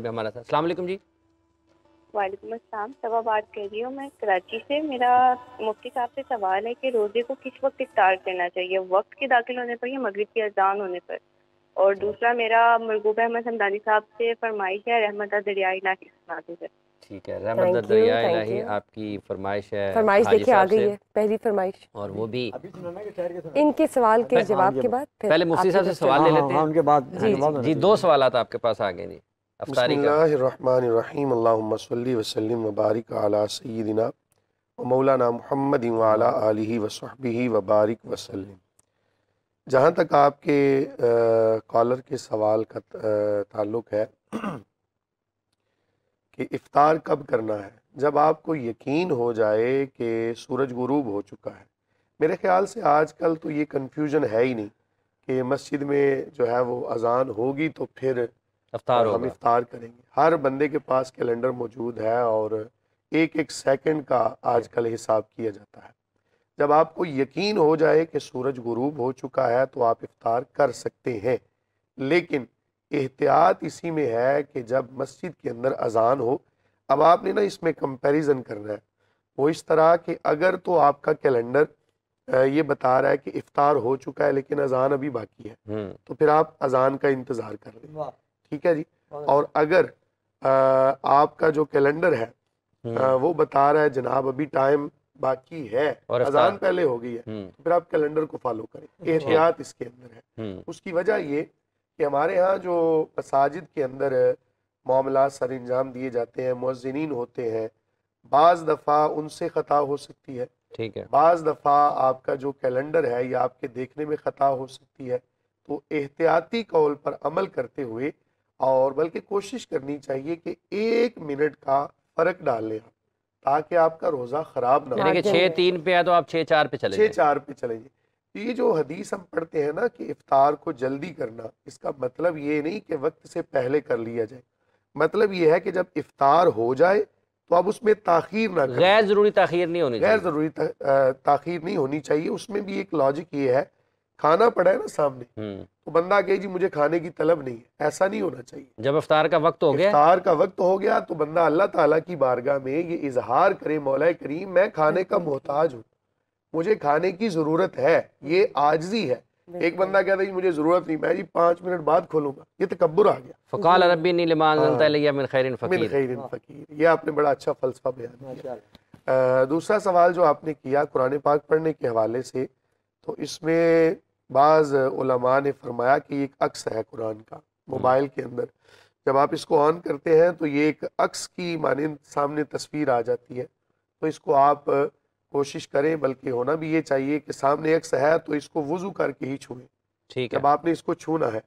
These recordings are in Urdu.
میں ہمارا ساتھ. السلام علیکم جی. وعلیکم السلام. صبا بات کر رہی ہوں میں کراچی سے. میرا مفتی صاحب سے سوال ہے کہ روزے کو کس وقت افطار کرنا چاہیے, وقت کے داخل ہونے پر یا مغرب کی اذان ہونے پر؟ اور دوسرا میرا مرغوب احمد حمدانی صاحب سے فرمائش ہے رحمت دریائے الہی سنا دیجیے. ٹھیک ہے, رحمت دریائے الہی آپ کی فرمائش ہے. فرمائش حاجی دیکھیں آ صاحب گئی سے, ہے پہلی فرمائش, اور وہ بھی ان کے سوال کے جواب کے بعد پھر پہلے مفتی صاحب سے سوال لے لیتے ہیں. ان کے بعد جی 2 سوالات آپ کے پاس آ گئے. جی بسم افطاری کا. اللہ الرحمن الرحیم. اللہم صلی وسلم وبارک علی سیدنا و مولانا محمد وعلی آلہ وصحبہ وبارک وسلم. جہاں تک آپ کے کالر کے سوال کا تعلق ہے کہ افطار کب کرنا ہے, جب آپ کو یقین ہو جائے کہ سورج غروب ہو چکا ہے. میرے خیال سے آج کل تو یہ کنفیوژن ہے ہی نہیں کہ مسجد میں جو ہے وہ اذان ہوگی تو پھر افطار ہم ہوگا. افطار کریں گے. ہر بندے کے پاس کیلنڈر موجود ہے اور ایک ایک سیکنڈ کا آج کل حساب کیا جاتا ہے. جب آپ کو یقین ہو جائے کہ سورج غروب ہو چکا ہے تو آپ افطار کر سکتے ہیں, لیکن احتیاط اسی میں ہے کہ جب مسجد کے اندر اذان ہو. اب آپ نے نا اس میں کمپیریزن کرنا ہے, وہ اس طرح کہ اگر تو آپ کا کیلنڈر یہ بتا رہا ہے کہ افطار ہو چکا ہے لیکن اذان ابھی باقی ہے, تو پھر آپ اذان کا انتظار کر لیں. ٹھیک ہے جی. اور اگر آپ کا جو کیلنڈر ہے وہ بتا رہا ہے جناب ابھی ٹائم باقی ہے, اذان پہلے ہو گئی ہے, تو پھر آپ کیلنڈر کو فالو کریں. احتیاط اس کے اندر ہے. اس کی وجہ یہ کہ ہمارے ہاں جو مساجد کے اندر معاملات سر انجام دیے جاتے ہیں, مؤذنین ہوتے ہیں, بعض دفعہ ان سے خطا ہو سکتی ہے. ٹھیک ہے. بعض دفعہ آپ کا جو کیلنڈر ہے یا آپ کے دیکھنے میں خطا ہو سکتی ہے. تو احتیاطی قول پر عمل کرتے ہوئے اور بلکہ کوشش کرنی چاہیے کہ 1 منٹ کا فرق ڈال لیں تاکہ آپ کا روزہ خراب نہ ہو. یعنی کہ 6:03 پہ ہے تو آپ 6:04 پہ چلے جائیں. 6:04 پہ چلیں جائیں. یہ جو حدیث ہم پڑھتے ہیں نا کہ افطار کو جلدی کرنا, اس کا مطلب یہ نہیں کہ وقت سے پہلے کر لیا جائے. مطلب یہ ہے کہ جب افطار ہو جائے تو اب اس میں تاخیر نہ کریں. غیر ضروری تاخیر نہیں ہونی چاہیے. غیر ضروری تاخیر نہیں ہونی چاہیے. اس میں بھی ایک لاجک یہ ہے, کھانا پڑا ہے نا سامنے, تو بندہ کہے جی مجھے کھانے کی طلب نہیں ہے, ایسا نہیں ہونا چاہیے. جب افطار کا وقت ہو گیا, افطار کا وقت ہو گیا تو بندہ اللہ تعالیٰ کی بارگاہ میں یہ اظہار کرے, مولا کریم میں کھانے کا محتاج ہوں, مجھے کھانے کی ضرورت ہے. یہ عاجزی ہے. ایک بندہ کہتا ہے مجھے ضرورت نہیں, میں جی 5 منٹ بعد کھولوں گا, یہ تکبر آ گیا. فقال ربی انی لما انزلت الی من خیر من فقیر. خیر فقیر. یہ آپ نے بڑا اچھا فلسفہ بیان کیا. دوسرا سوال جو آپ نے کیا قرآن پاک پڑھنے کے حوالے سے, تو اس میں بعض علماء نے فرمایا کہ یہ ایک عکس ہے قرآن کا. موبائل کے اندر جب آپ اس کو آن کرتے ہیں تو یہ ایک عکس کی مانند سامنے تصویر آ جاتی ہے. تو اس کو آپ کوشش کریں, بلکہ ہونا بھی یہ چاہیے کہ سامنے عکس ہے تو اس کو وضو کر کے ہی چھوئیں ٹھیک ہے. جب آپ نے اس کو چھونا ہے.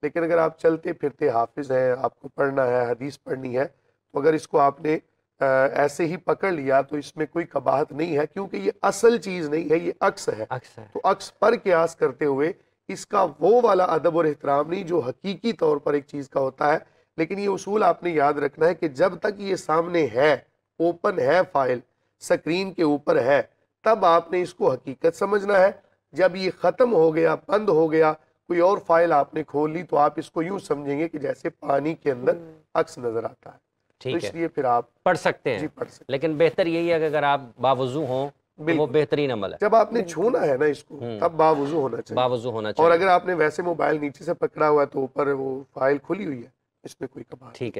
لیکن اگر آپ چلتے پھرتے حافظ ہیں, آپ کو پڑھنا ہے, حدیث پڑھنی ہے, تو اگر اس کو آپ نے ایسے ہی پکڑ لیا تو اس میں کوئی قباحت نہیں ہے, کیونکہ یہ اصل چیز نہیں ہے, یہ عکس ہے. تو عکس پر قیاس کرتے ہوئے اس کا وہ والا ادب اور احترام نہیں جو حقیقی طور پر ایک چیز کا ہوتا ہے. لیکن یہ اصول آپ نے یاد رکھنا ہے کہ جب تک یہ سامنے ہے, اوپن ہے, فائل سکرین کے اوپر ہے, تب آپ نے اس کو حقیقت سمجھنا ہے. جب یہ ختم ہو گیا, بند ہو گیا, کوئی اور فائل آپ نے کھول لی, تو آپ اس کو یوں سمجھیں گے کہ جیسے پانی کے اندر عکس نظر آتا ہے. تو اس لیے پھر آپ پڑھ سکتے ہیں. جی پڑھ سکتے ہیں. لیکن بہتر یہی ہے کہ اگر آپ باوضو ہوں تو وہ بہترین عمل ہے. جب آپ نے چھونا ہے نا اس کو, تب باوضو ہونا چاہیے. باوضو ہونا چاہیے. اور اگر آپ نے ویسے موبائل نیچے سے پکڑا ہوا ہے تو اوپر وہ فائل کھلی ہوئی ہے, اس میں کوئی کباہت. ٹھیک ہے.